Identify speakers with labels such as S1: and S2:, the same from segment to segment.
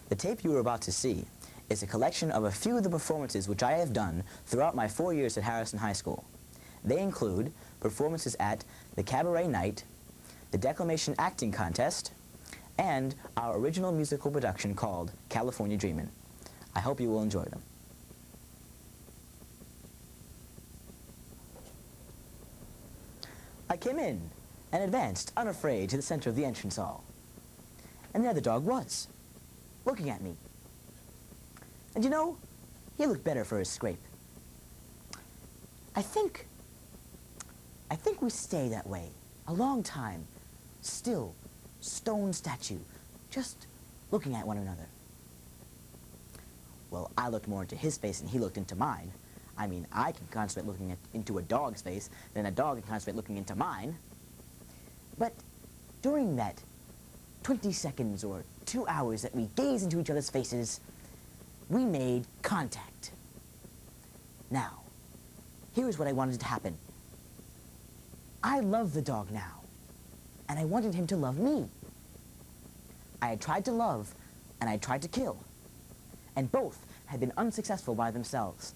S1: The tape you are about to see is a collection of a few of the performances which I have done throughout my 4 years at Harrison High School. They include performances at the Cabaret Night, the Declamation Acting Contest, and our original musical production called California Dreamin'. I hope you will enjoy them. I came in and advanced, unafraid, to the center of the entrance hall. And there the dog was, looking at me. And you know, he looked better for his scrape. I think we stay that way a long time, still, stone statue, just looking at one another. Well, I looked more into his face than he looked into mine. I mean, I can concentrate looking into a dog's face than a dog can concentrate looking into mine. But during that 20 seconds or 2 hours that we gazed into each other's faces, we made contact. Now, here's what I wanted to happen. I love the dog now, and I wanted him to love me. I had tried to love, and I had tried to kill, and both had been unsuccessful by themselves.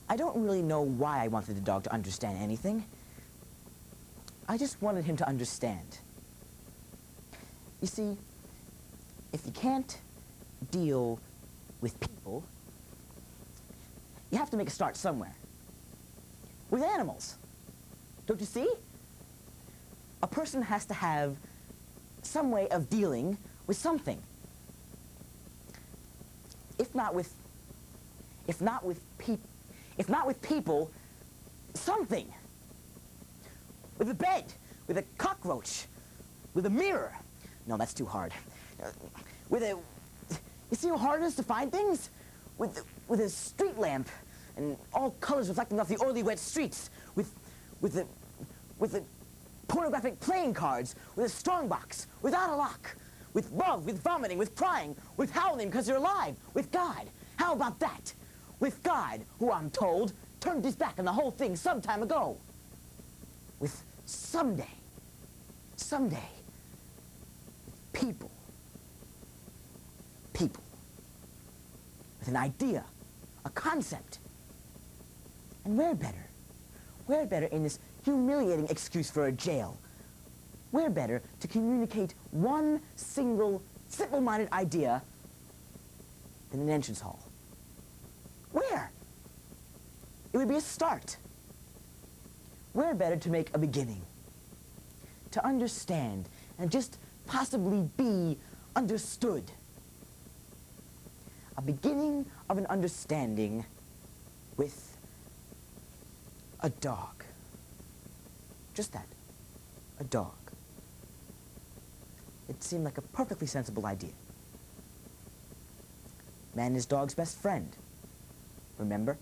S1: I don't really know why I wanted the dog to understand anything. I just wanted him to understand. You see, if you can't deal with people, you have to make a start somewhere. With animals. Don't you see? A person has to have some way of dealing with something. If not with people, something. With a bed, with a cockroach, with a mirror. No, that's too hard. You see how hard it is to find things? With a street lamp, and all colors reflecting off the oily, wet streets. With the pornographic playing cards, with a strongbox, without a lock. With love, with vomiting, with crying, with howling because you're alive. With God. How about that? With God, who I'm told turned his back on the whole thing some time ago. With someday, people. With an idea, a concept. And where better in this humiliating excuse for a jail? Where better to communicate one single, simple-minded idea than an entrance hall? Where? It would be a start. Where better to make a beginning? To understand and just possibly be understood. A beginning of an understanding with a dog. Just that. A dog. It seemed like a perfectly sensible idea. Man is dog's best friend. Remember?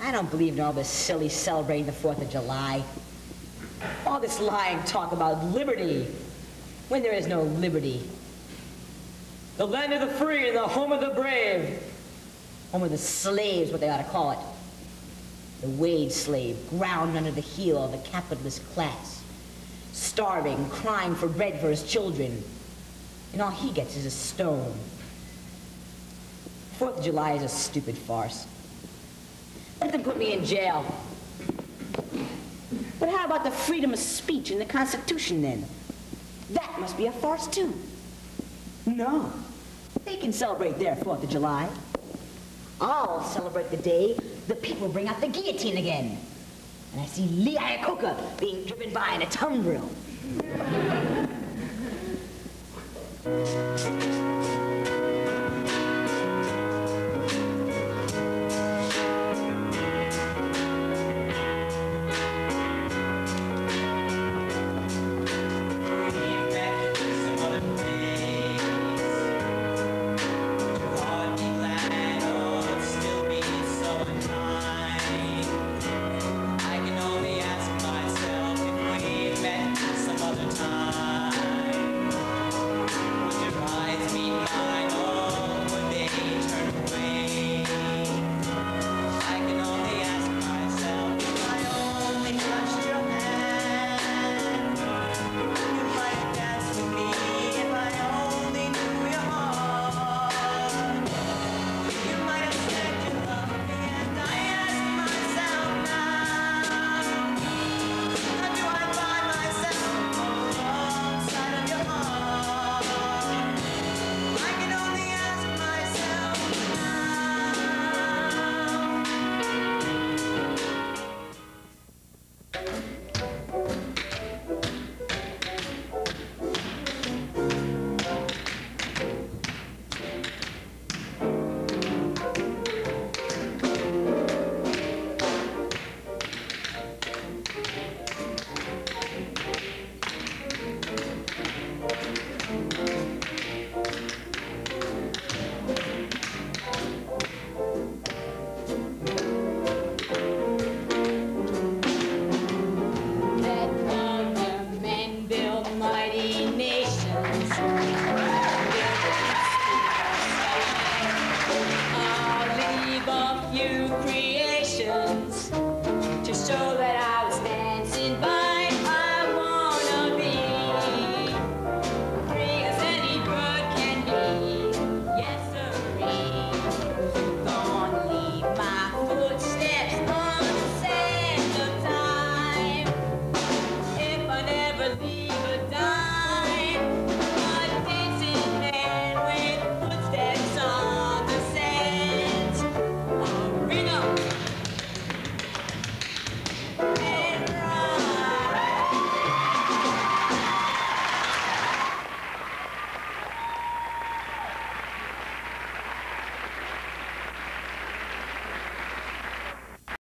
S2: I don't believe in all this silly celebrating the 4th of July. All this lying talk about liberty, when there is no liberty. The land of the free and the home of the brave. Home of the slaves, what they ought to call it. The wage slave, ground under the heel of the capitalist class. Starving, crying for bread for his children. And all he gets is a stone. 4th of July is a stupid farce. Let them put me in jail. But how about the freedom of speech in the Constitution, then? That must be a farce, too. No. They can celebrate their 4th of July. I'll celebrate the day the people bring out the guillotine again. And I see Lee Iacocca being driven by in a tumbril.
S3: Some other time. Would you ride
S2: never die.